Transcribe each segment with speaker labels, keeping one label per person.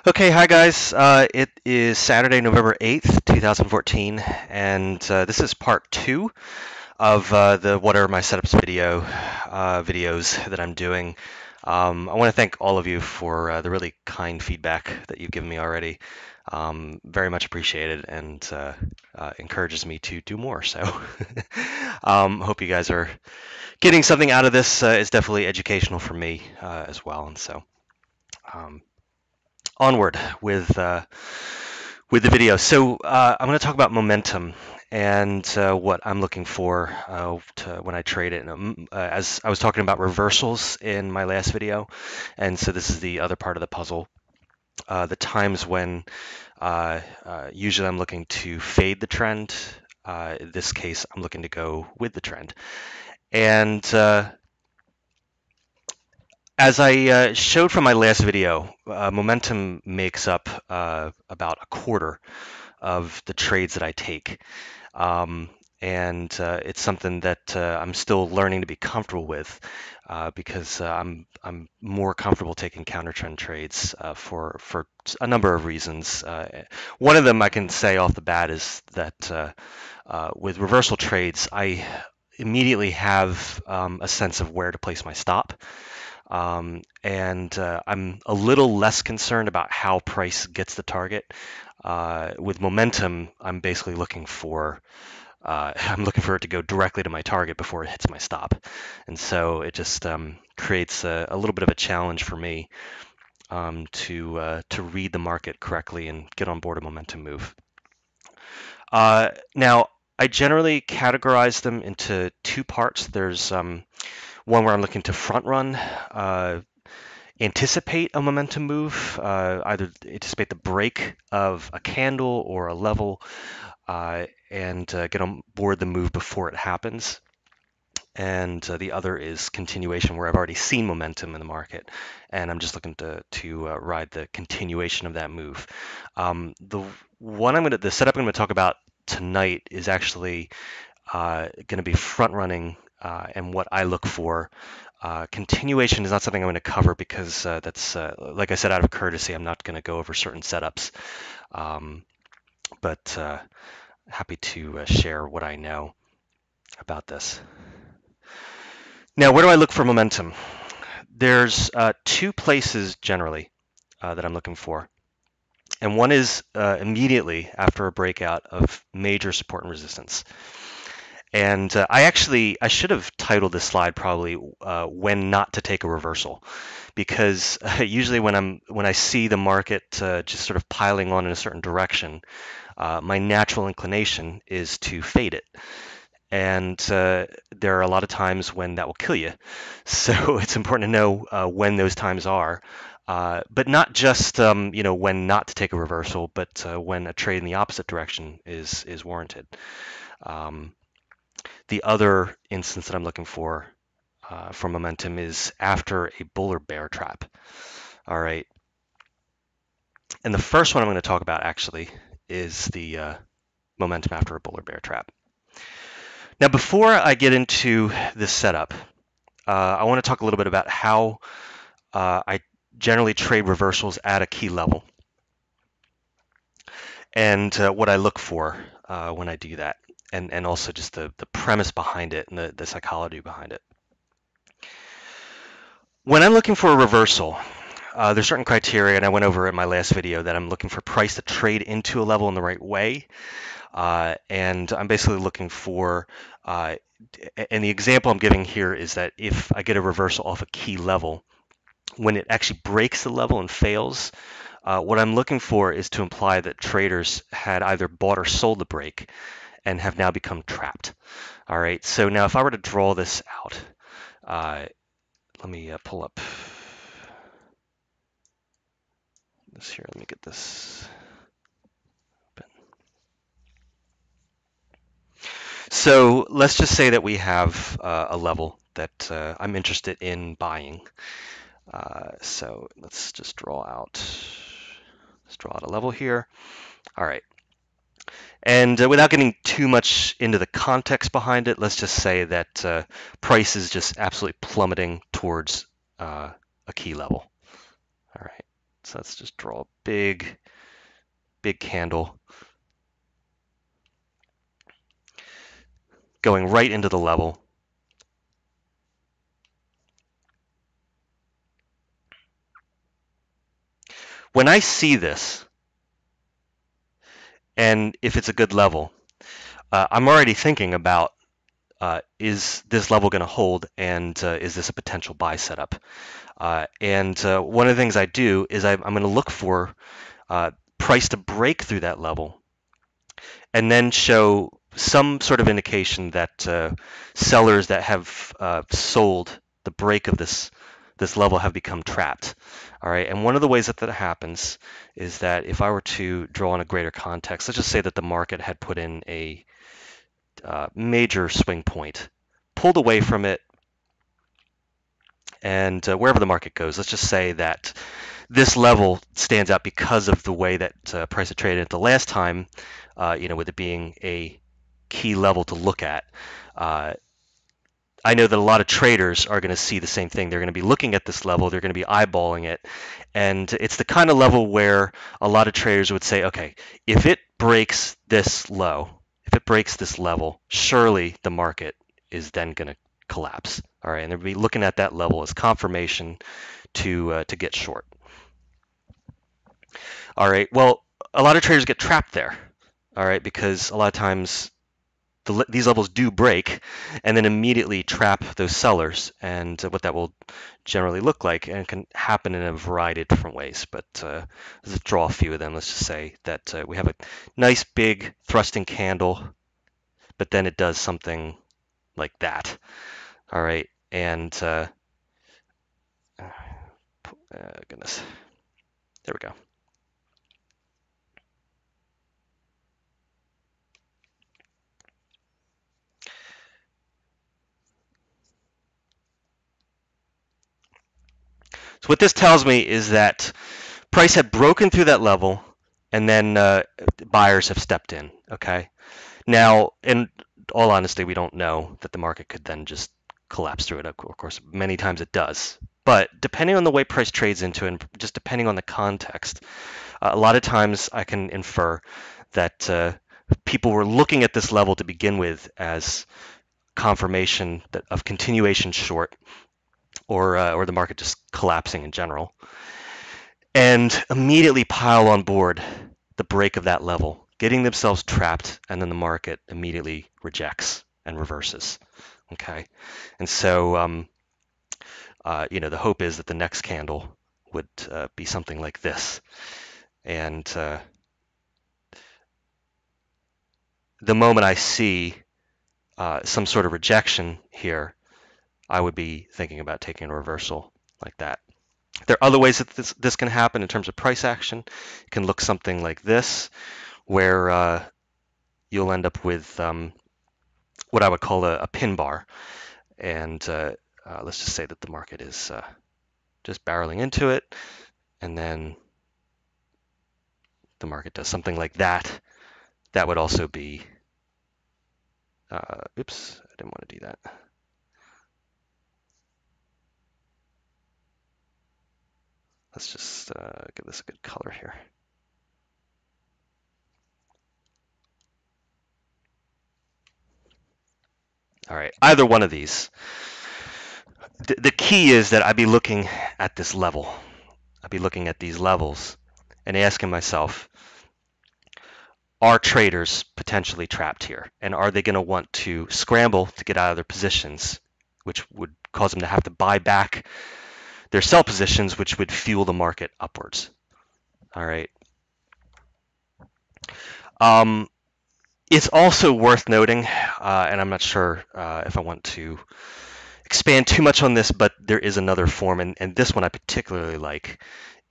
Speaker 1: Okay, hi guys. It is Saturday, November 8th, 2014, and this is part two of the What Are My Setups videos that I'm doing. I want to thank all of you for the really kind feedback that you've given me already. Very much appreciated and encourages me to do more. So, hope you guys are getting something out of this. It's definitely educational for me as well, and so. Um, Onward with the video. So I'm going to talk about momentum and what I'm looking for when I trade it. As I was talking about reversals in my last video, and so this is the other part of the puzzle. The times when usually I'm looking to fade the trend. In this case, I'm looking to go with the trend. And as I showed from my last video, momentum makes up about a quarter of the trades that I take. Um, and it's something that I'm still learning to be comfortable with because I'm more comfortable taking counter trend trades for a number of reasons. One of them I can say off the bat is that with reversal trades, I immediately have a sense of where to place my stop. And I'm a little less concerned about how price gets the target. With momentum, I'm basically looking for I'm looking for it to go directly to my target before it hits my stop, and so it just creates a little bit of a challenge for me to read the market correctly and get on board a momentum move. Now, I generally categorize them into two parts. There's one where I'm looking to front run. Anticipate a momentum move, either anticipate the break of a candle or a level, and get on board the move before it happens. And the other is continuation, where I've already seen momentum in the market, and I'm just looking to ride the continuation of that move. The setup I'm going to talk about tonight is actually going to be front running and what I look for. Continuation is not something I'm going to cover because that's, like I said, out of courtesy, I'm not going to go over certain setups. But happy to share what I know about this. Now, where do I look for momentum? There's two places generally that I'm looking for. And one is immediately after a breakout of major support and resistance. And I should have titled this slide probably when not to take a reversal, because usually when I see the market just sort of piling on in a certain direction, my natural inclination is to fade it. And there are a lot of times when that will kill you. So it's important to know when those times are. But not just when not to take a reversal, but when a trade in the opposite direction is warranted. The other instance that I'm looking for momentum is after a bull or bear trap. All right. And the first one I'm going to talk about actually is the momentum after a bull or bear trap. Now, before I get into this setup, I want to talk a little bit about how I generally trade reversals at a key level and what I look for when I do that, and also just the premise behind it and the psychology behind it. When I'm looking for a reversal, there's certain criteria, and I went over in my last video that I'm looking for price to trade into a level in the right way. And I'm basically looking for, and the example I'm giving here is that if I get a reversal off a key level, when it actually breaks the level and fails, what I'm looking for is to imply that traders had either bought or sold the break and have now become trapped. All right, so now if I were to draw this out, let me pull up this here. Let me get this open. So let's just say that we have a level that I'm interested in buying. So let's just draw out. Let's draw out a level here. All right. And without getting too much into the context behind it, let's just say that price is just absolutely plummeting towards a key level. All right. So let's just draw a big candle going right into the level. When I see this, and if it's a good level, I'm already thinking about, is this level going to hold, and is this a potential buy setup? And one of the things I do is I'm going to look for price to break through that level and then show some sort of indication that sellers that have sold the break of this level have become trapped. All right, and one of the ways that happens is that if I were to draw on a greater context, let's just say that the market had put in a major swing point, pulled away from it, and wherever the market goes, let's just say that this level stands out because of the way that price had traded at the last time, with it being a key level to look at. I know that a lot of traders are going to see the same thing. They're going to be looking at this level, they're going to be eyeballing it, and it's the kind of level where a lot of traders would say, okay, if it breaks this low, if it breaks this level, surely the market is then going to collapse. All right, and they'll be looking at that level as confirmation to get short. All right, well, a lot of traders get trapped there. All right, because a lot of times these levels do break and then immediately trap those sellers, and what that will generally look like, and it can happen in a variety of different ways, but let's draw a few of them. Let's just say that we have a nice big thrusting candle, but then it does something like that. All right, and goodness, there we go. So what this tells me is that price had broken through that level, and then buyers have stepped in. Okay. Now, in all honesty, we don't know that the market could then just collapse through it. Of course, many times it does. But depending on the way price trades into it, and just depending on the context, a lot of times I can infer that people were looking at this level to begin with as confirmation of continuation short, or the market just collapsing in general, and immediately pile on board the break of that level, getting themselves trapped, and then the market immediately rejects and reverses. Okay, and so the hope is that the next candle would be something like this, and the moment I see some sort of rejection here, I would be thinking about taking a reversal like that. There are other ways that this can happen in terms of price action. It can look something like this, where you'll end up with what I would call a pin bar. And let's just say that the market is just barreling into it, and then the market does something like that. That would also be, oops, I didn't want to do that. Let's just give this a good color here. All right, either one of these. The key is that I'd be looking at this level. I'd be looking at these levels and asking myself, are traders potentially trapped here? And are they going to want to scramble to get out of their positions, which would cause them to have to buy back their sell positions, which would fuel the market upwards? All right. It's also worth noting, and I'm not sure if I want to expand too much on this, but there is another form, and this one I particularly like,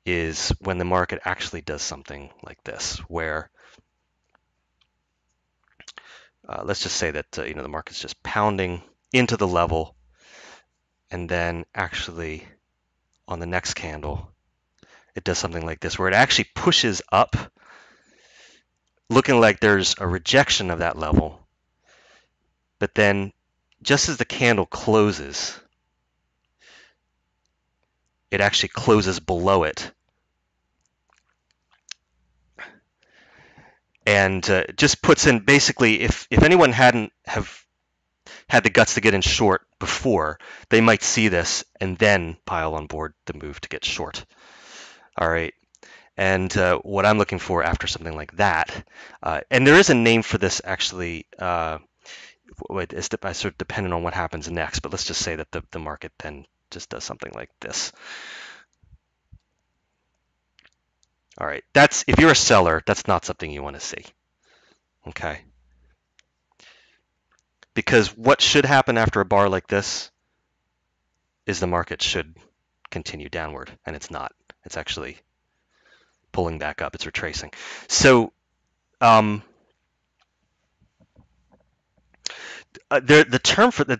Speaker 1: is when the market actually does something like this, where let's just say that the market's just pounding into the level, and then actually on the next candle, it does something like this, where it actually pushes up, looking like there's a rejection of that level. But then, just as the candle closes, it actually closes below it, and just puts in basically if anyone hadn't have had the guts to get in short before, they might see this and then pile on board the move to get short. All right. And what I'm looking for after something like that, and there is a name for this actually. It's sort of dependent on what happens next, but let's just say that the market then just does something like this. All right, that's if you're a seller, that's not something you want to see. Okay. Because what should happen after a bar like this is the market should continue downward, and it's not. It's actually pulling back up. It's retracing. So the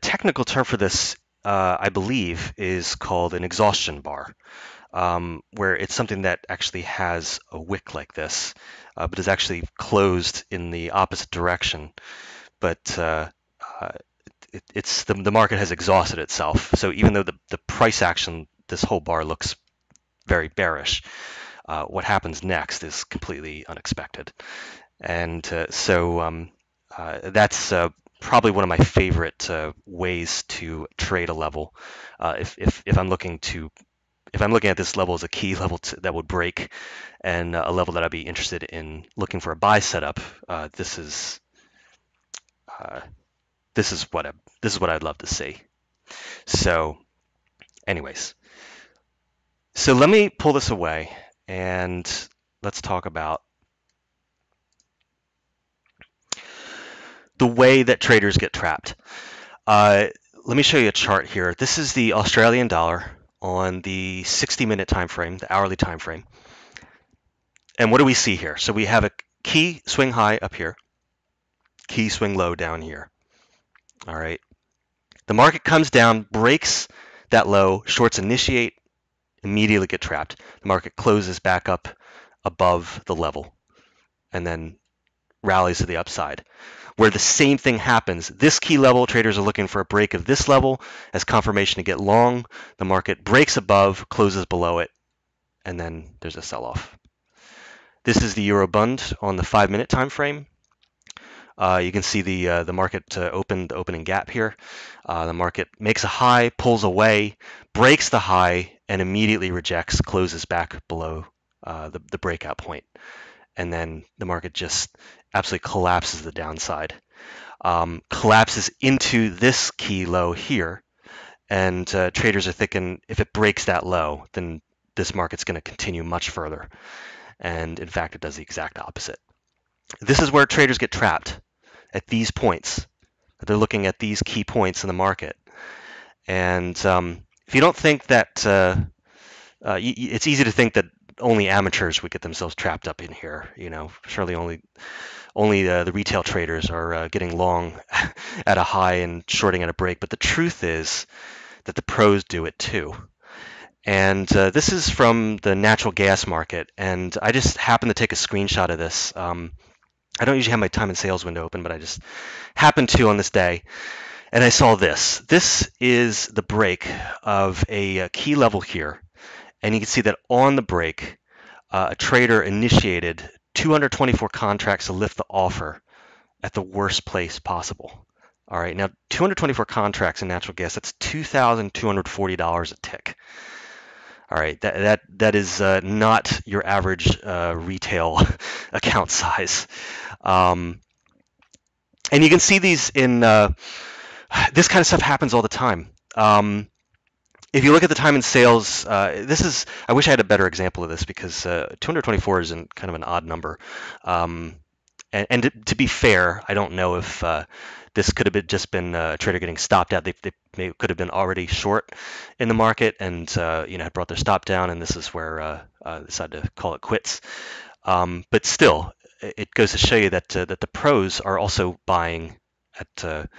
Speaker 1: technical term for this, I believe, is called an exhaustion bar, where it's something that actually has a wick like this, but is actually closed in the opposite direction. But it's the market has exhausted itself. So even though the price action, this whole bar looks very bearish, what happens next is completely unexpected. And so that's probably one of my favorite ways to trade a level. If I'm looking at this level as a key level that would break, and a level that I'd be interested in looking for a buy setup, this is what I'd love to see. So, anyways, so let me pull this away and let's talk about the way that traders get trapped. Let me show you a chart here. This is the Australian dollar on the 60-minute time frame, the hourly time frame. And what do we see here? So we have a key swing high up here, key swing low down here. All right. The market comes down, breaks that low, shorts initiate, immediately get trapped. The market closes back up above the level and then rallies to the upside. Where the same thing happens, this key level, traders are looking for a break of this level as confirmation to get long. The market breaks above, closes below it, and then there's a sell-off. This is the Euro Bund on the 5-minute time frame. You can see the market the opening gap here. The market makes a high, pulls away, breaks the high, and immediately rejects, closes back below the breakout point. And then the market just absolutely collapses the downside, collapses into this key low here. And traders are thinking if it breaks that low, then this market's going to continue much further. And in fact, it does the exact opposite. This is where traders get trapped, at these points. They're looking at these key points in the market. And if you don't think that, it's easy to think that only amateurs would get themselves trapped up in here. You know, surely only the retail traders are getting long at a high and shorting at a break. But the truth is that the pros do it too. And this is from the natural gas market. And I just happened to take a screenshot of this. I don't usually have my time and sales window open, but I just happened to on this day. And I saw this. This is the break of a key level here. And you can see that on the break, a trader initiated 224 contracts to lift the offer at the worst place possible. All right, now 224 contracts in natural gas, that's $2,240 a tick. All right, that is not your average retail account size. And you can see these in, this kind of stuff happens all the time. If you look at the time in sales, I wish I had a better example of this because 224 is kind of an odd number. And to be fair, I don't know if this could have just been a trader getting stopped out. They could have been already short in the market and had brought their stop down, and this is where they decided to call it quits. But still, it goes to show you that the pros are also buying at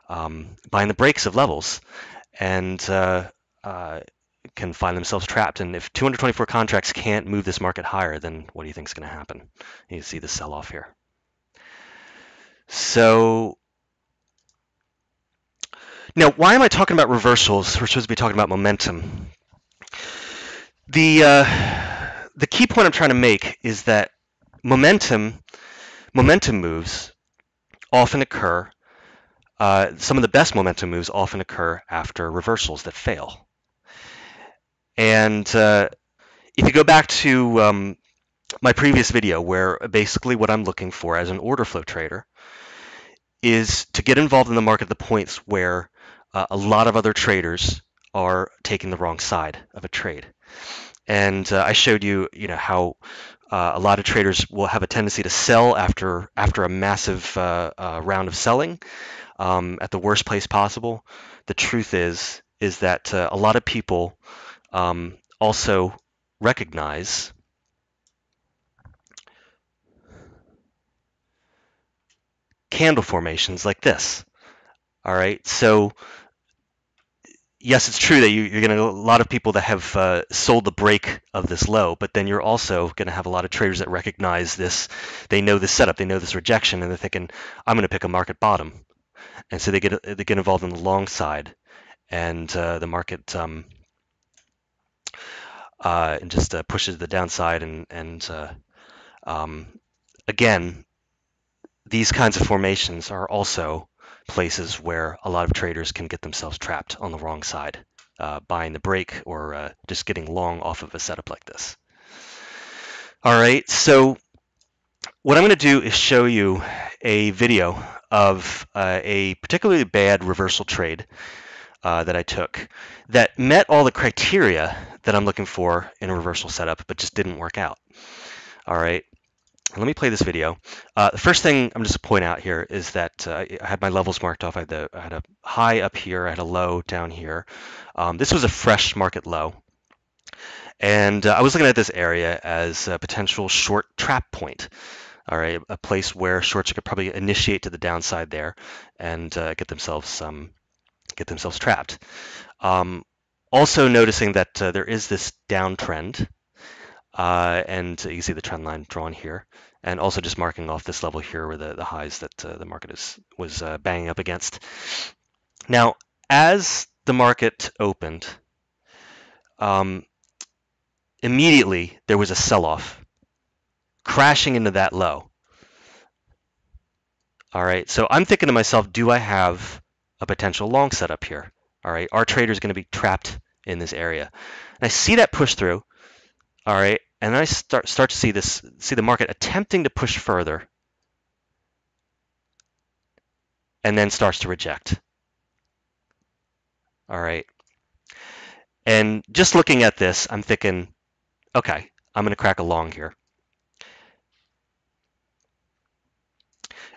Speaker 1: buying the breaks of levels, and can find themselves trapped. And if 224 contracts can't move this market higher, then what do you think is going to happen? You see the sell-off here. So now, why am I talking about reversals? We're supposed to be talking about momentum. The key point I'm trying to make is that momentum Momentum moves often occur, some of the best momentum moves often occur after reversals that fail. And if you go back to my previous video, where basically what I'm looking for as an order flow trader is to get involved in the market at the points where a lot of other traders are taking the wrong side of a trade. And I showed you, how a lot of traders will have a tendency to sell after a massive round of selling at the worst place possible. The truth is that a lot of people also recognize candle formations like this. All right, so yes, it's true that you're going to a lot of people that have sold the break of this low, but then you're also going to have a lot of traders that recognize this. They know this setup, they know this rejection, and they're thinking, I'm going to pick a market bottom, and so they get involved in the long side, and the market and just pushes the downside, and again, these kinds of formations are also places where a lot of traders can get themselves trapped on the wrong side, buying the break or just getting long off of a setup like this. All right, so what I'm going to do is show you a video of a particularly bad reversal trade that I took that met all the criteria that I'm looking for in a reversal setup, but just didn't work out. All right. Let me play this video. The first thing I'm just to point out here is that I had my levels marked off. I had a high up here. I had a low down here. This was a fresh market low. And I was looking at this area as a potential short trap point. All right, a place where shorts could probably initiate to the downside there and get themselves trapped. Also noticing that there is this downtrend. And you can see the trend line drawn here, and also just marking off this level here where the highs that the market was banging up against. Now, as the market opened, immediately there was a sell-off, crashing into that low. All right, so I'm thinking to myself, do I have a potential long setup here? All right, our trader is going to be trapped in this area. And I see that push through. All right, and then I start to see the market attempting to push further, and then starts to reject. All right, and just looking at this, I'm thinking, okay, I'm going to crack a long here.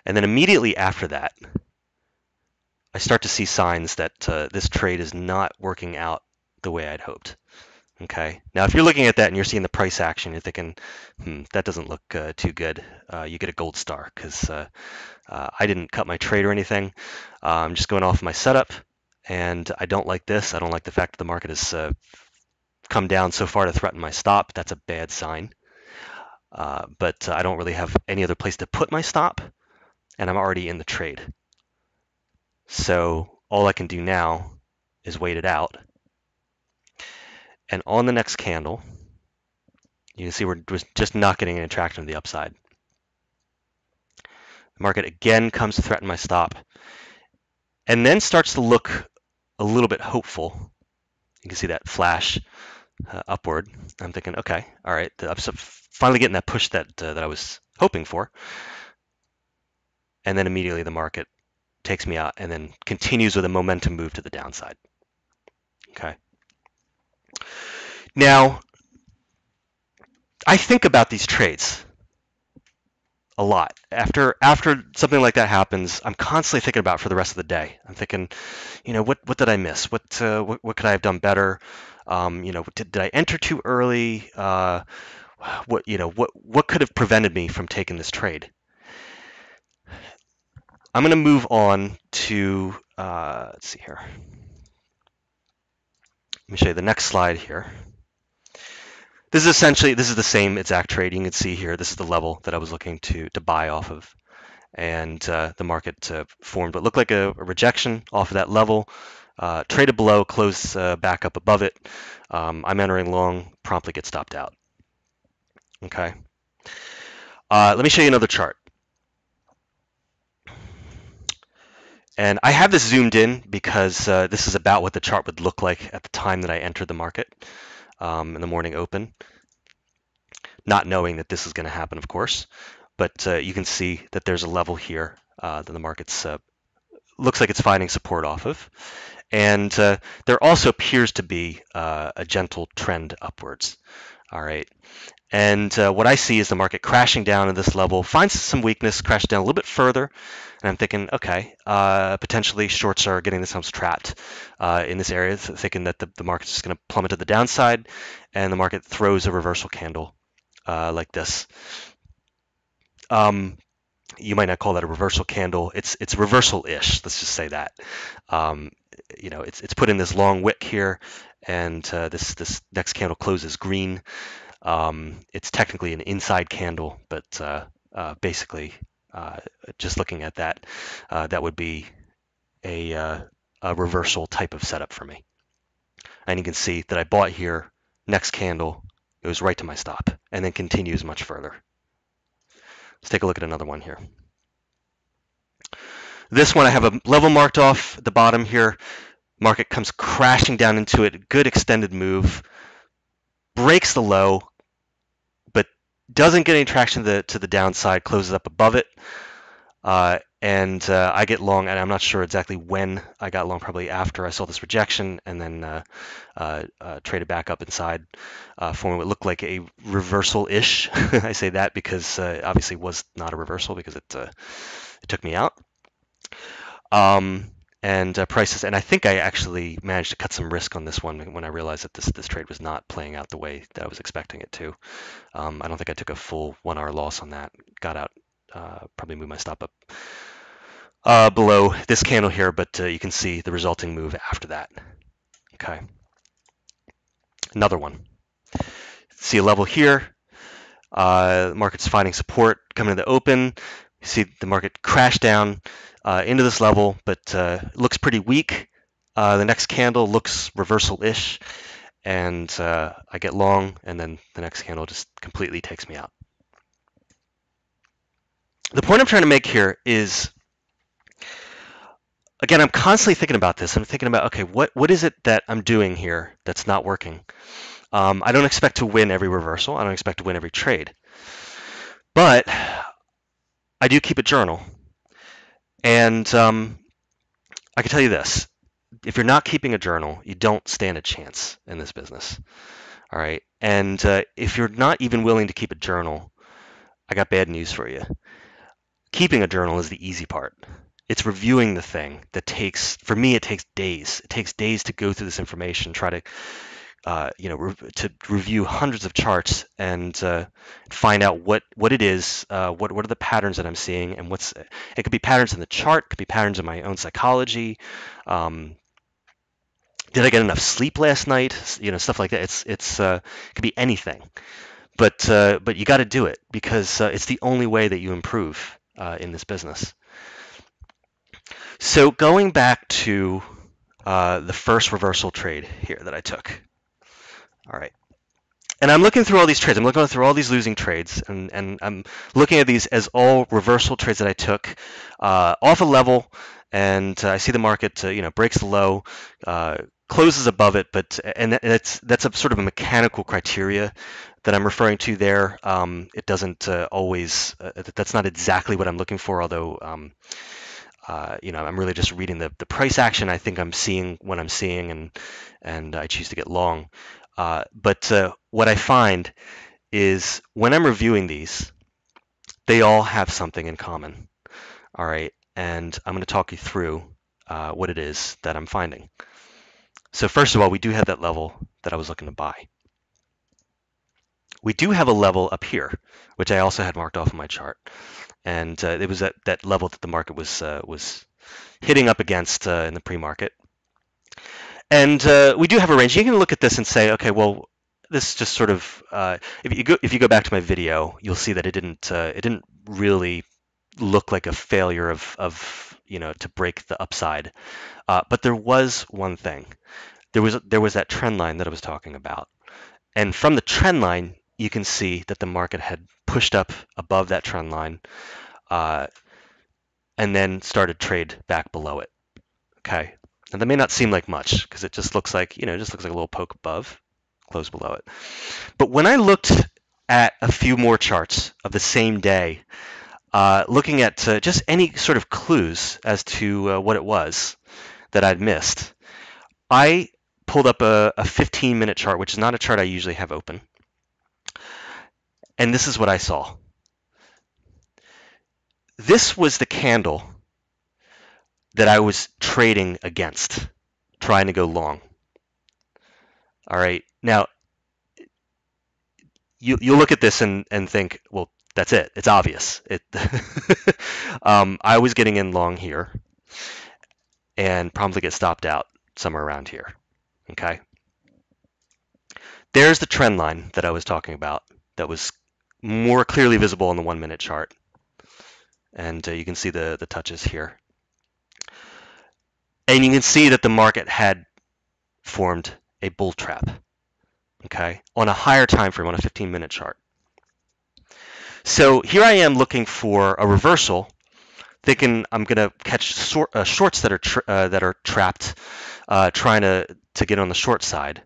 Speaker 1: And then immediately after that, I start to see signs that this trade is not working out the way I'd hoped. Okay. Now, if you're looking at that and you're seeing the price action, you're thinking, that doesn't look too good. You get a gold star because I didn't cut my trade or anything. I'm just going off my setup, and I don't like this. I don't like the fact that the market has come down so far to threaten my stop. That's a bad sign. But I don't really have any other place to put my stop, and I'm already in the trade. So all I can do now is wait it out. And on the next candle, you can see we're just not getting any traction to the upside. The market again comes to threaten my stop, and then starts to look a little bit hopeful. You can see that flash upward. I'm thinking, okay, all right, I'm finally getting that push that I was hoping for. And then immediately the market takes me out and then continues with a momentum move to the downside. Okay. Now, I think about these trades a lot. After something like that happens, I'm constantly thinking about it for the rest of the day. I'm thinking, what did I miss? What could I have done better? Did I enter too early? What could have prevented me from taking this trade? I'm going to move on to let's see here. Let me show you the next slide here. This is the same exact trade. You can see here, this is the level that I was looking to buy off of. And the market formed what looked like a rejection off of that level, traded below, closed back up above it. I'm entering long, promptly get stopped out. Okay. Let me show you another chart. And I have this zoomed in because this is about what the chart would look like at the time that I entered the market in the morning open, not knowing that this is going to happen, of course. But you can see that there's a level here that the market's looks like it's finding support off of. And there also appears to be a gentle trend upwards. All right. And what I see is the market crashing down at this level, finds some weakness, crashes down a little bit further. And I'm thinking, okay, potentially shorts are getting themselves trapped in this area, thinking that the market's just going to plummet to the downside, and the market throws a reversal candle like this. You might not call that a reversal candle. It's reversal-ish. Let's just say that. Um, it's put in this long wick here, and this next candle closes green. It's technically an inside candle, but basically, just looking at that, that would be a reversal type of setup for me. And you can see that I bought here. Next candle goes right to my stop, and then continues much further. Let's take a look at another one here. This one I have a level marked off at the bottom here. Market comes crashing down into it. Good extended move. Breaks the low, but doesn't get any traction to the downside. Closes up above it. And I get long, and I'm not sure exactly when I got long, probably after I saw this rejection, and then traded back up inside, forming what looked like a reversal-ish. I say that because obviously it was not a reversal because it took me out. And prices, and I think I actually managed to cut some risk on this one when I realized that this trade was not playing out the way that I was expecting it to. I don't think I took a full 1 hour loss on that. Got out, probably moved my stop up below this candle here, but you can see the resulting move after that. Okay. Another one. See a level here. Market's finding support coming to the open. You see the market crash down into this level, but looks pretty weak. The next candle looks reversal-ish, and I get long, and then the next candle just completely takes me out. The point I'm trying to make here is, again, I'm constantly thinking about this. I'm thinking about, okay, what is it that I'm doing here that's not working? I don't expect to win every reversal. I don't expect to win every trade. But I do keep a journal. And I can tell you this. If you're not keeping a journal, you don't stand a chance in this business. All right. And if you're not even willing to keep a journal, I got bad news for you. Keeping a journal is the easy part. It's reviewing the thing that takes, for me, it takes days. It takes days to go through this information, try to to review hundreds of charts and find out what it is, what are the patterns that I'm seeing, and it could be patterns in the chart, could be patterns in my own psychology. Did I get enough sleep last night? Stuff like that. It could be anything, but you got to do it because it's the only way that you improve in this business. So going back to the first reversal trade here that I took. All right. And I'm looking through all these trades. I'm looking through all these losing trades, and I'm looking at these as all reversal trades that I took off a level, and I see the market, breaks the low, closes above it, and that's a sort of a mechanical criteria that I'm referring to there. It doesn't always. That's not exactly what I'm looking for, although. I'm really just reading the price action. I think I'm seeing what I'm seeing, and I choose to get long. But what I find is when I'm reviewing these, they all have something in common. All right, and I'm going to talk you through what it is that I'm finding. So first of all, we do have that level that I was looking to buy. We do have a level up here, which I also had marked off on my chart. And it was that level that the market was hitting up against in the pre-market. And we do have a range. You can look at this and say, okay, well, this just sort of if you go back to my video, you'll see that it didn't really look like a failure of to break the upside. But there was one thing. There was that trend line that I was talking about. And from the trend line, you can see that the market had pushed up above that trend line. and then started trade back below it. Okay. And that may not seem like much because it just looks like, it just looks like a little poke above, close below it. But when I looked at a few more charts of the same day, looking at just any sort of clues as to what it was that I'd missed, I pulled up a 15-minute chart, which is not a chart I usually have open. And this is what I saw. This was the candle that I was trading against, trying to go long. All right. Now, you'll look at this and think, well, that's it. It's obvious. I was getting in long here and promptly get stopped out somewhere around here. Okay. There's the trend line that I was talking about that was more clearly visible on the 1-minute chart. And you can see the touches here. And you can see that the market had formed a bull trap, okay, on a higher time frame, on a 15-minute chart. So here I am looking for a reversal, thinking I'm going to catch shorts that are trapped, trying to get on the short side,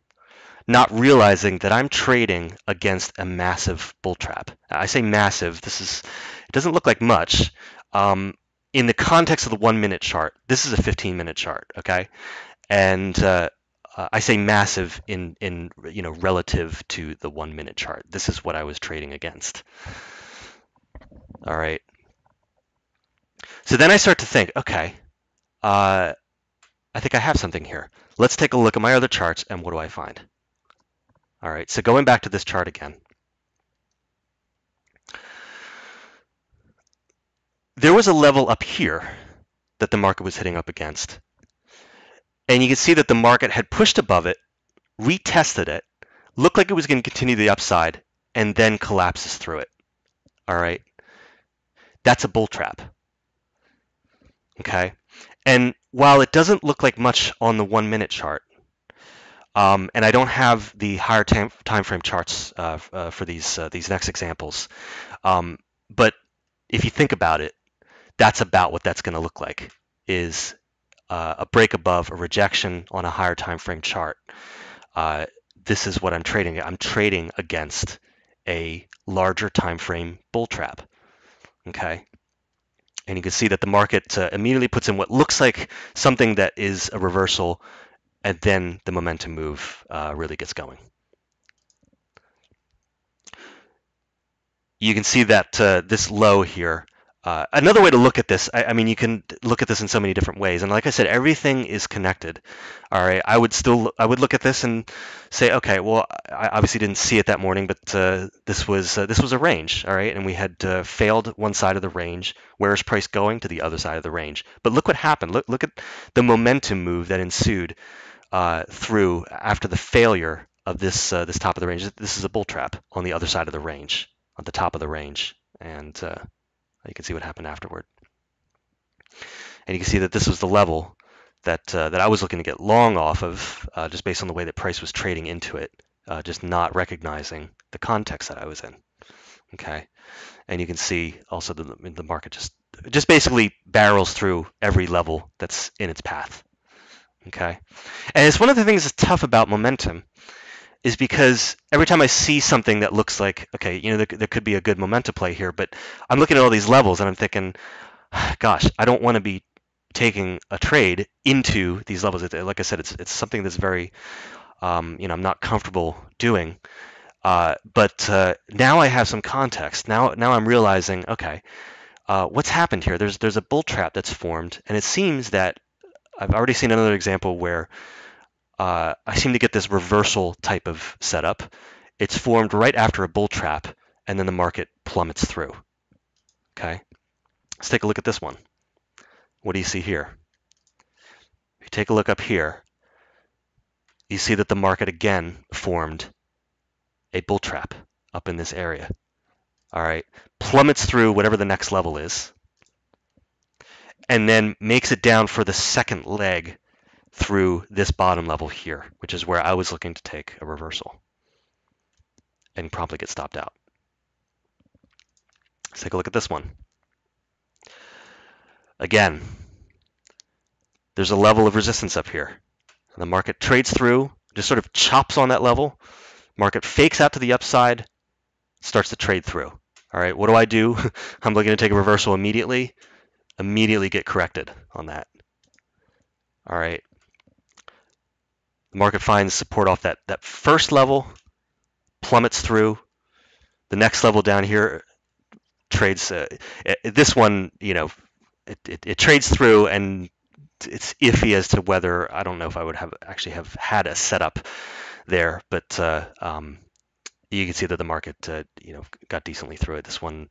Speaker 1: not realizing that I'm trading against a massive bull trap. I say massive. It doesn't look like much. In the context of the 1-minute chart, this is a 15-minute chart, okay? And I say massive in relative to the 1-minute chart. This is what I was trading against. All right. So then I start to think, okay, I think I have something here. Let's take a look at my other charts, and what do I find? All right, so going back to this chart again. There was a level up here that the market was hitting up against. And you can see that the market had pushed above it, retested it, looked like it was going to continue the upside, and then collapses through it. All right. That's a bull trap. Okay. And while it doesn't look like much on the 1-minute chart, and I don't have the higher time frame charts for these next examples, but if you think about it, that's about what that's going to look like, is a break above, a rejection on a higher time frame chart. This is what I'm trading. I'm trading against a larger time frame bull trap. Okay. And you can see that the market immediately puts in what looks like something that is a reversal, and then the momentum move really gets going. You can see that this low here. Another way to look at this, I mean, you can look at this in so many different ways, and like I said, everything is connected. All right, I would look at this and say, okay, well, I obviously didn't see it that morning, but this was a range, all right, and we had failed one side of the range. Where is price going? To the other side of the range. But look what happened. Look at the momentum move that ensued through after the failure of this top of the range. This is a bull trap on the other side of the range, on the top of the range, and you can see what happened afterward. And you can see that this was the level that I was looking to get long off of, just based on the way that price was trading into it, just not recognizing the context that I was in. Okay, and you can see also the market just basically barrels through every level that's in its path. Okay, and it's one of the things that's tough about momentum, is because every time I see something that looks like, okay, there could be a good momentum play here, but I'm looking at all these levels and I'm thinking, gosh, I don't want to be taking a trade into these levels. Like I said, it's something that's very, I'm not comfortable doing. But now I have some context. Now I'm realizing, okay, what's happened here? There's a bull trap that's formed, and it seems that I've already seen another example where I seem to get this reversal type of setup. It's formed right after a bull trap, and then the market plummets through. Okay, let's take a look at this one. What do you see here? If you take a look up here, you see that the market again formed a bull trap up in this area. All right, plummets through whatever the next level is, and then makes it down for the second leg through this bottom level here, which is where I was looking to take a reversal and promptly get stopped out. Let's take a look at this one. Again, there's a level of resistance up here. The market trades through, just sort of chops on that level. Market fakes out to the upside, starts to trade through. All right, what do? I'm looking to take a reversal immediately. Immediately get corrected on that. All right. The market finds support off that first level, plummets through. The next level down here trades. This one, it trades through, and it's iffy as to whether, I don't know if I would actually have had a setup there, but you can see that the market got decently through it. This one,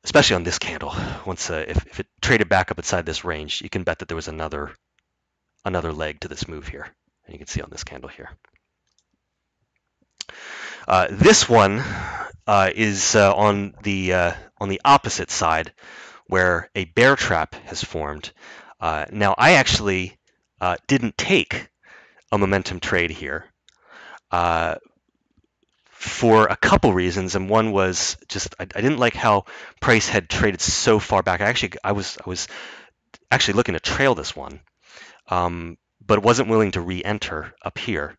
Speaker 1: especially on this candle, once if it traded back up inside this range, you can bet that there was another leg to this move here, and you can see on this candle here. This one is on the opposite side, where a bear trap has formed. Now, I actually didn't take a momentum trade here for a couple reasons, and one was just I didn't like how price had traded so far back. I was actually looking to trail this one, but wasn't willing to re-enter up here.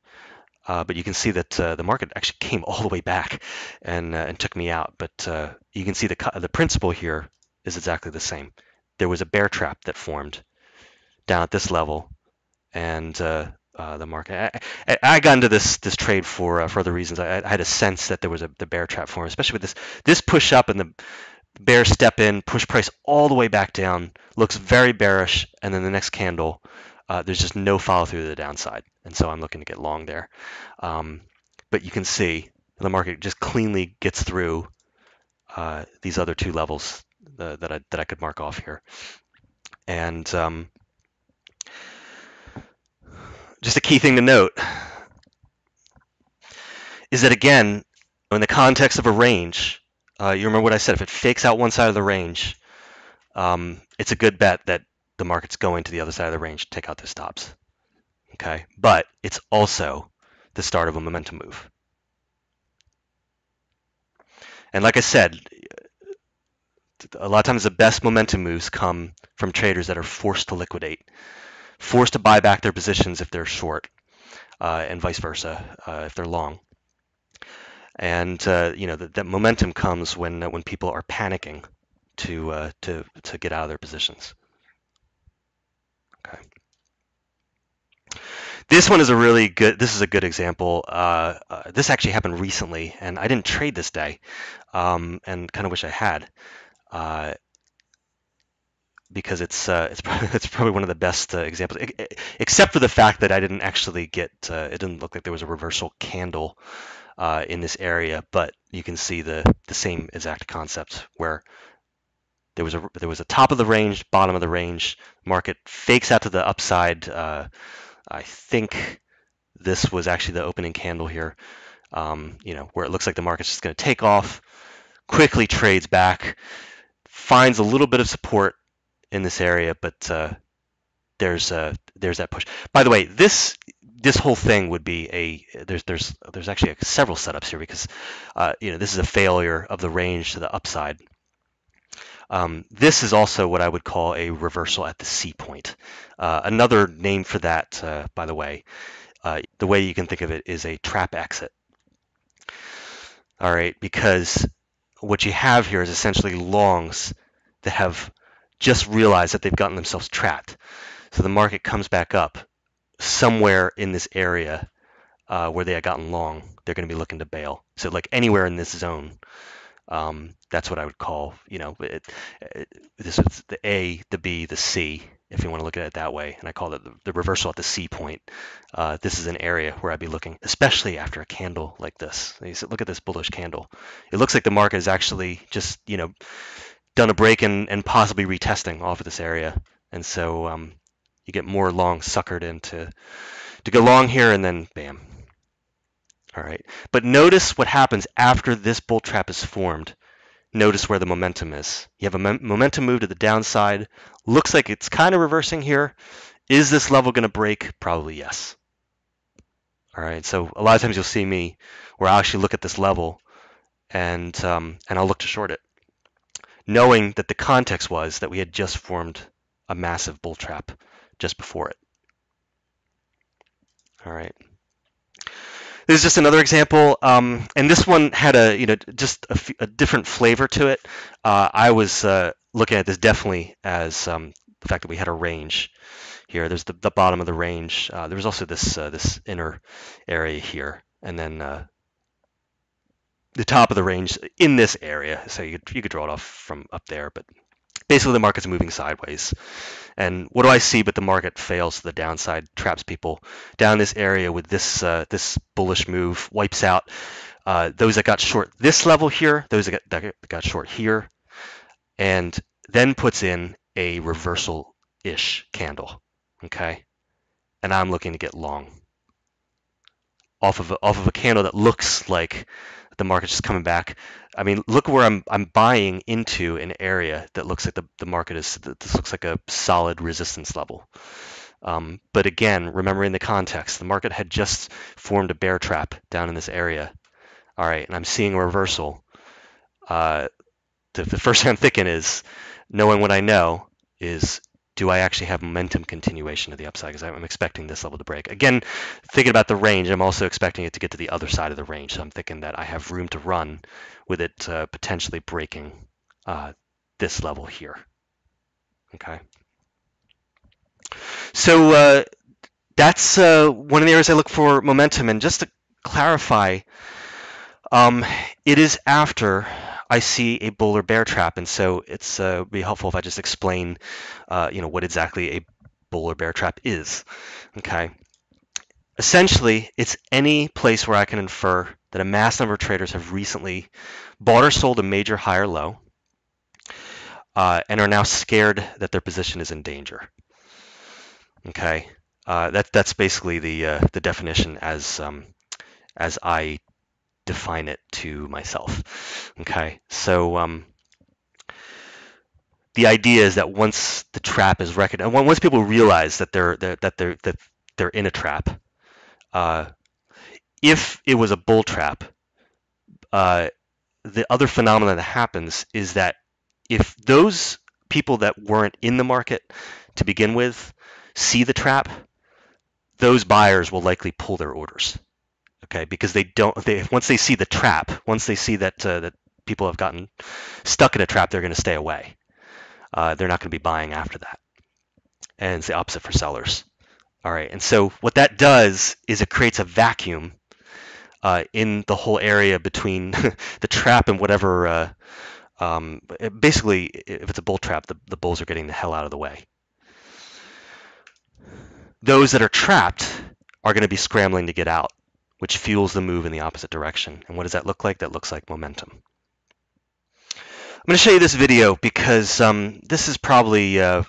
Speaker 1: But you can see that the market actually came all the way back and took me out. But you can see the principle here is exactly the same. There was a bear trap that formed down at this level, and the market. I got into this trade for other reasons. I had a sense that there was the bear trap form, especially with this push up and the bear step in, push price all the way back down. Looks very bearish, and then the next candle, there's just no follow through to the downside, and so I'm looking to get long there. But you can see the market just cleanly gets through these other two levels that I could mark off here, and just a key thing to note is that, again, in the context of a range, you remember what I said, if it fakes out one side of the range, it's a good bet that the market's going to the other side of the range to take out the stops. Okay, but it's also the start of a momentum move. And like I said, a lot of times the best momentum moves come from traders that are forced to liquidate, forced to buy back their positions if they're short, and vice versa if they're long. And that momentum comes when people are panicking to get out of their positions. Okay. This one is this is a good example. This actually happened recently, and I didn't trade this day, and kind of wish I had, because it's probably one of the best examples, except for the fact that I didn't actually get, it didn't look like there was a reversal candle in this area, but you can see the same exact concept where there was a top of the range, bottom of the range, market fakes out to the upside. I think this was actually the opening candle here, where it looks like the market's just going to take off, quickly trades back, finds a little bit of support in this area, but there's that push. By the way, this whole thing would be there's actually several setups here, because this is a failure of the range to the upside. This is also what I would call a reversal at the C point. Another name for that, by the way you can think of it is a trap exit. All right, because what you have here is essentially longs that have just realized that they've gotten themselves trapped. So the market comes back up somewhere in this area where they had gotten long. They're going to be looking to bail. So like anywhere in this zone, that's what I would call, this is the A, the B, the C, if you want to look at it that way. And I call it the reversal at the C point. This is an area where I'd be looking, especially after a candle like this. Look at this bullish candle. It looks like the market has actually just, done a break and possibly retesting off of this area. And so you get more long suckered into to go long here, and then bam. All right. But notice what happens after this bull trap is formed. Notice where the momentum is. You have a momentum move to the downside. Looks like it's kind of reversing here. Is this level going to break? Probably yes. All right. So a lot of times you'll see me where I'll actually look at this level and I'll look to short it. knowing that the context was that we had just formed a massive bull trap just before it. All right. This is just another example, and this one had just a different flavor to it. I was looking at this definitely as the fact that we had a range here. There's the bottom of the range. There was also this inner area here, and then the top of the range in this area. So you could draw it off from up there, but basically the market's moving sideways. And what do I see but the market fails to the downside, traps people down this area with this bullish move, wipes out those that got short this level here, those that got short here, and then puts in a reversal-ish candle, okay? And I'm looking to get long off of a candle that looks like the market's just coming back. I mean, look where I'm buying into an area that looks like the market is. This looks like a solid resistance level. But again, remembering the context, the market had just formed a bear trap down in this area. All right, and I'm seeing a reversal. The first thing I'm thinking is, knowing what I know, is do I actually have momentum continuation to the upside? Because I'm expecting this level to break. Again, thinking about the range, I'm also expecting it to get to the other side of the range. So I'm thinking that I have room to run with it potentially breaking this level here. Okay. So that's one of the areas I look for momentum. And just to clarify, it is after I see a bull or bear trap, and so it's be helpful if I just explain, what exactly a bull or bear trap is. Okay. Essentially, it's any place where I can infer that a mass number of traders have recently bought or sold a major high or low, and are now scared that their position is in danger. Okay. That's basically the definition as I define it to myself. Okay, so the idea is that once the trap is recognized, once people realize that they're in a trap, if it was a bull trap, the other phenomenon that happens is that if those people that weren't in the market to begin with see the trap, those buyers will likely pull their orders. Okay, because once they see the trap, once they see that people have gotten stuck in a trap, they're going to stay away. They're not going to be buying after that. And it's the opposite for sellers. All right, and so what that does is it creates a vacuum in the whole area between the trap and whatever. Basically, if it's a bull trap, the bulls are getting the hell out of the way. Those that are trapped are going to be scrambling to get out, which fuels the move in the opposite direction. And what does that look like? That looks like momentum. I'm going to show you this video because this is probably one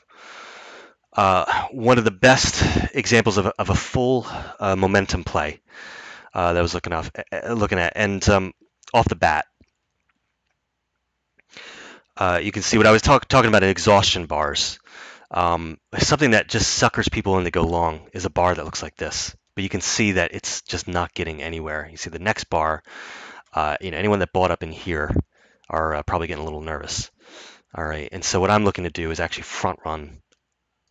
Speaker 1: of the best examples of a full momentum play that I was looking at. And off the bat, you can see what I was talking about in exhaustion bars. Something that just suckers people in to go long is a bar that looks like this. But you can see that it's just not getting anywhere. You see the next bar, anyone that bought up in here are probably getting a little nervous. All right, and so what I'm looking to do is actually front run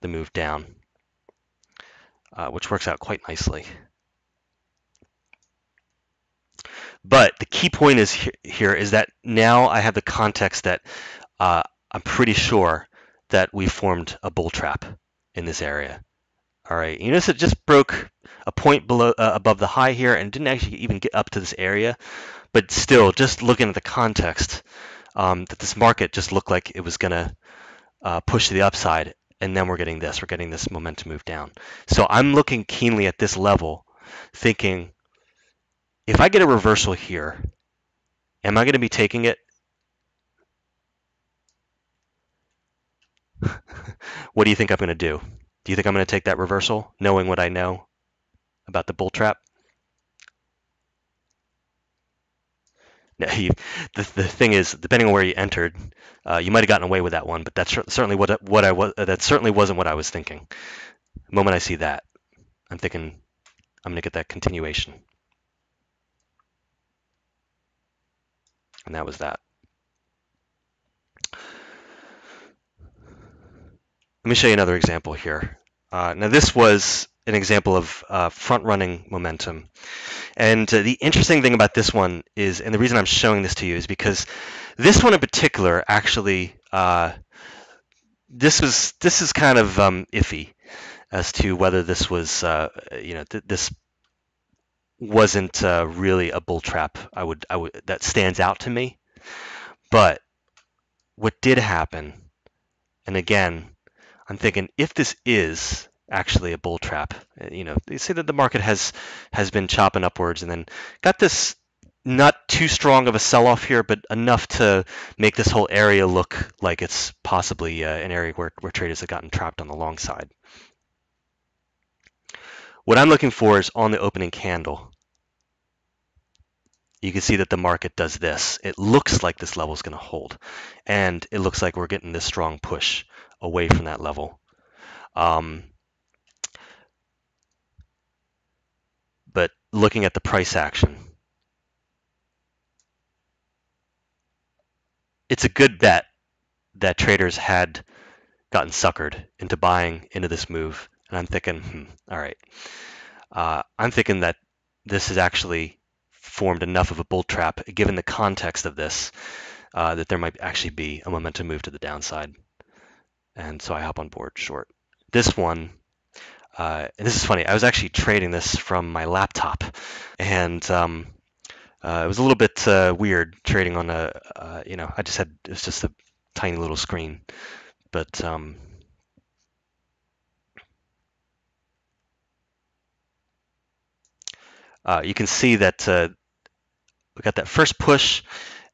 Speaker 1: the move down, which works out quite nicely. But the key point is here is that now I have the context that I'm pretty sure that we formed a bull trap in this area. All right, you notice it just broke a point below above the high here and didn't actually even get up to this area. But still, just looking at the context, that this market just looked like it was going to push to the upside, and then we're getting this momentum move down. So I'm looking keenly at this level, thinking, if I get a reversal here, am I going to be taking it? What do you think I'm going to do? Do you think I'm going to take that reversal, knowing what I know about the bull trap? No, the thing is, depending on where you entered, you might have gotten away with that one, but that's certainly that certainly wasn't what I was thinking. The moment I see that, I'm thinking I'm going to get that continuation, and that was that. Let me show you another example here. Now this was an example of front-running momentum. And the interesting thing about this one is, and the reason I'm showing this to you is because this one in particular actually, this is kind of iffy as to whether this was, this wasn't really a bull trap. I would that stands out to me. But what did happen, and again, I'm thinking if this is actually a bull trap, they say that the market has been chopping upwards and then got this not too strong of a sell-off here, but enough to make this whole area look like it's possibly an area where traders have gotten trapped on the long side. What I'm looking for is on the opening candle. You can see that the market does this. It looks like this level is going to hold, and it looks like we're getting this strong push away from that level. But looking at the price action, it's a good bet that traders had gotten suckered into buying into this move. And I'm thinking, all right, I'm thinking that this has actually formed enough of a bull trap, given the context of this, that there might actually be a momentum move to the downside. And so I hop on board short. This one, and this is funny, I was actually trading this from my laptop, and it was a little bit weird trading on it was just a tiny little screen, but you can see that we got that first push,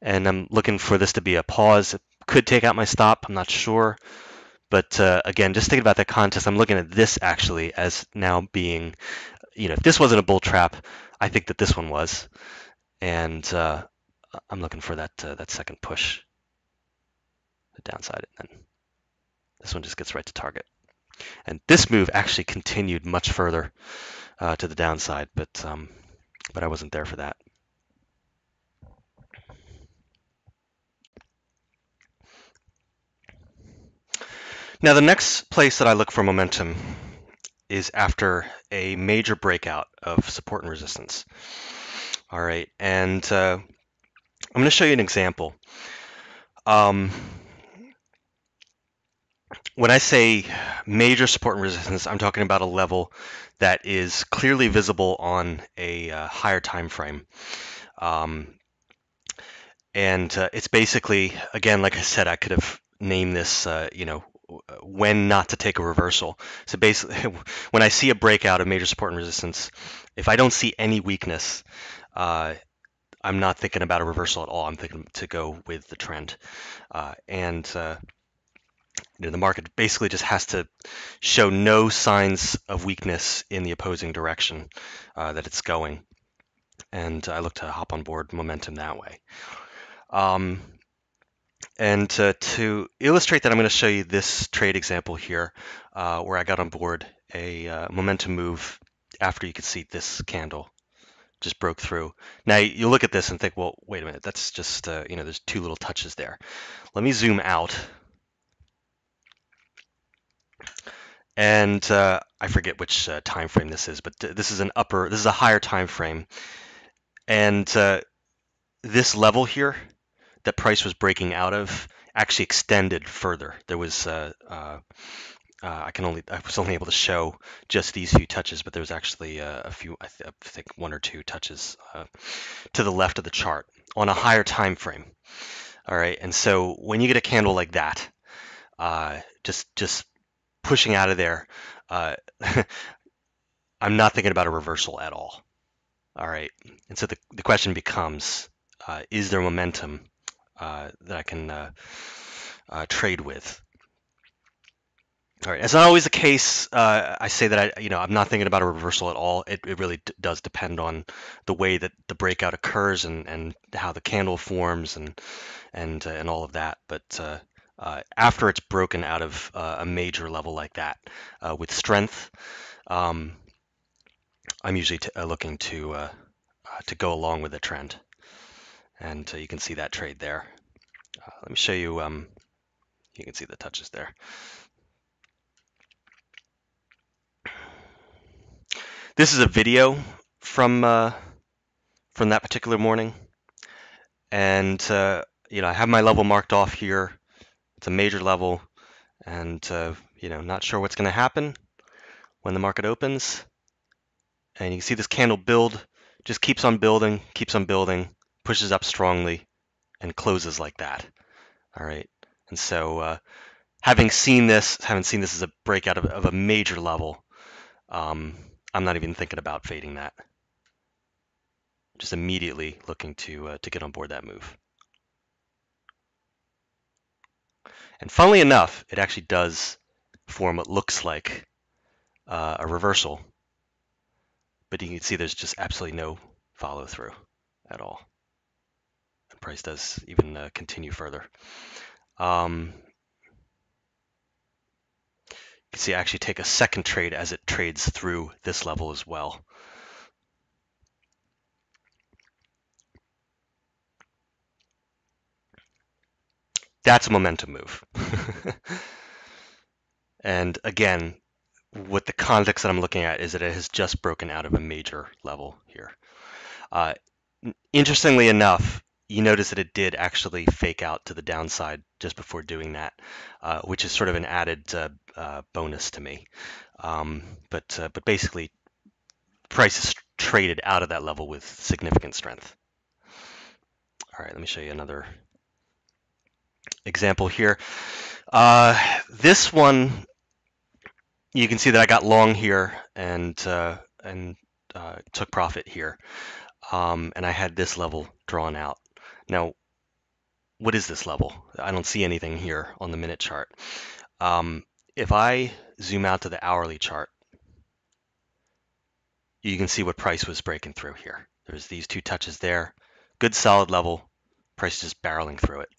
Speaker 1: and I'm looking for this to be a pause. It could take out my stop, I'm not sure. But again, just thinking about that context, I'm looking at this actually as now being, if this wasn't a bull trap, I think that this one was. And I'm looking for that second push, the downside, and then this one just gets right to target. And this move actually continued much further to the downside, but I wasn't there for that. Now, the next place that I look for momentum is after a major breakout of support and resistance. All right, and I'm going to show you an example. When I say major support and resistance, I'm talking about a level that is clearly visible on a higher time frame. And it's basically, again, like I said, I could have named this, when not to take a reversal. So basically, when I see a breakout of major support and resistance, if I don't see any weakness, I'm not thinking about a reversal at all. I'm thinking to go with the trend. The market basically just has to show no signs of weakness in the opposing direction that it's going. And I look to hop on board momentum that way. And to illustrate that, I'm going to show you this trade example here where I got on board a momentum move after you could see this candle just broke through. Now you look at this and think, well, wait a minute, that's just, there's two little touches there. Let me zoom out. And I forget which time frame this is, but this is a higher time frame. And this level here that price was breaking out of actually extended further. There was I was only able to show just these few touches, but there was actually a few, I think one or two touches to the left of the chart on a higher time frame. All right, and so when you get a candle like that, just pushing out of there, I'm not thinking about a reversal at all. All right, and so the question becomes, is there momentum that I can trade with? All right, it's not always the case. I say that I'm not thinking about a reversal at all. It really does depend on the way that the breakout occurs and how the candle forms and all of that. But after it's broken out of a major level like that with strength, I'm usually looking to go along with the trend, and you can see that trade there. Let me show you. You can see the touches there. This is a video from that particular morning, and I have my level marked off here. It's a major level, and not sure what's going to happen when the market opens. And you can see this candle build, just keeps on building, pushes up strongly, and closes like that. All right. And so having seen this as a breakout of a major level, I'm not even thinking about fading that. Just immediately looking to get on board that move. And funnily enough, it actually does form what looks like a reversal, but you can see there's just absolutely no follow through at all. And price does even continue further. You can see I actually take a second trade as it trades through this level as well. That's a momentum move. And again, what the context that I'm looking at is that it has just broken out of a major level here. Interestingly enough, you notice that it did actually fake out to the downside just before doing that, which is sort of an added bonus to me. But basically, price is traded out of that level with significant strength. All right, let me show you another example here. This one, you can see that I got long here and took profit here. And I had this level drawn out. Now, what is this level? I don't see anything here on the minute chart. If I zoom out to the hourly chart, you can see what price was breaking through here. There's these two touches there. Good solid level. Price just barreling through it.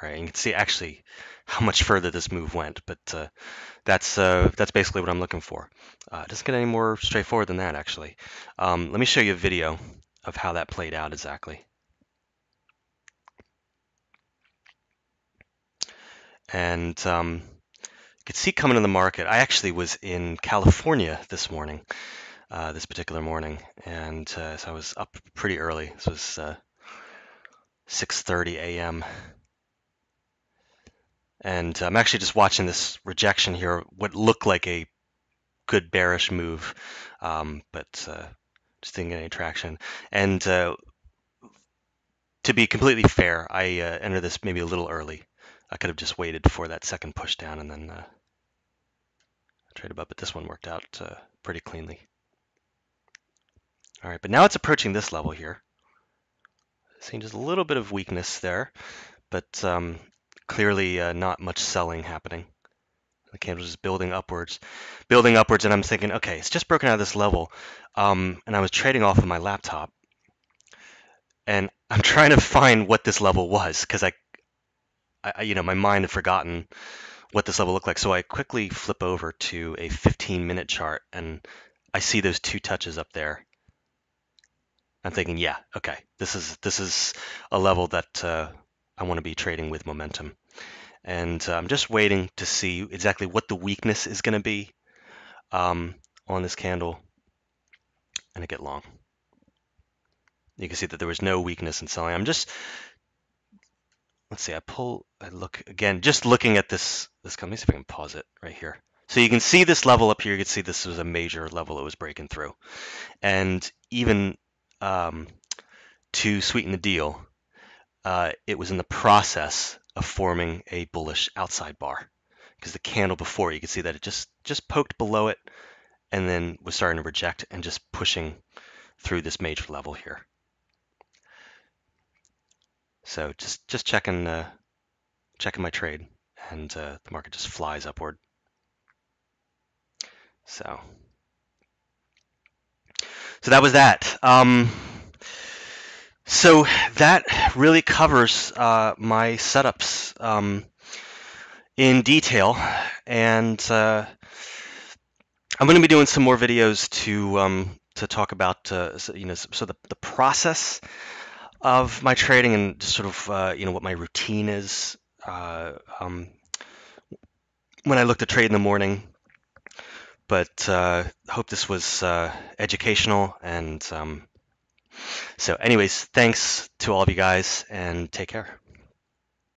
Speaker 1: All right, you can see actually how much further this move went, but that's basically what I'm looking for. It doesn't get any more straightforward than that, actually. Let me show you a video of how that played out exactly. And you could see coming in the market, I actually was in California this morning, this particular morning, and so I was up pretty early. This was 6:30 a.m. And I'm actually just watching this rejection here, what looked like a good bearish move, but just didn't get any traction. And to be completely fair, I entered this maybe a little early. I could have just waited for that second push down and then trade above, but this one worked out pretty cleanly. All right, but now it's approaching this level here. Seeing just a little bit of weakness there, but clearly not much selling happening. The candle is building upwards, and I'm thinking, okay, it's just broken out of this level. And I was trading off of my laptop, and I'm trying to find what this level was because I my mind had forgotten what this level looked like. So I quickly flip over to a 15-minute chart, and I see those two touches up there. I'm thinking, yeah, okay, this is a level that I want to be trading with momentum. And I'm just waiting to see exactly what the weakness is going to be on this candle, and I get long. You can see that there was no weakness in selling. I'm just, let's see, I look again, just looking at this. Let me see if I can pause it right here. So you can see this level up here. You can see this was a major level it was breaking through, and even to sweeten the deal, it was in the process of forming a bullish outside bar because the candle before, you can see that it just poked below it and then was starting to reject and just pushing through this major level here. So just checking my trade, and the market just flies upward. So that was that. So that really covers my setups in detail, and I'm going to be doing some more videos to talk about so the process of my trading and just sort of what my routine is when I look to trade in the morning. but hope this was educational. And so anyways, thanks to all of you guys, and take care.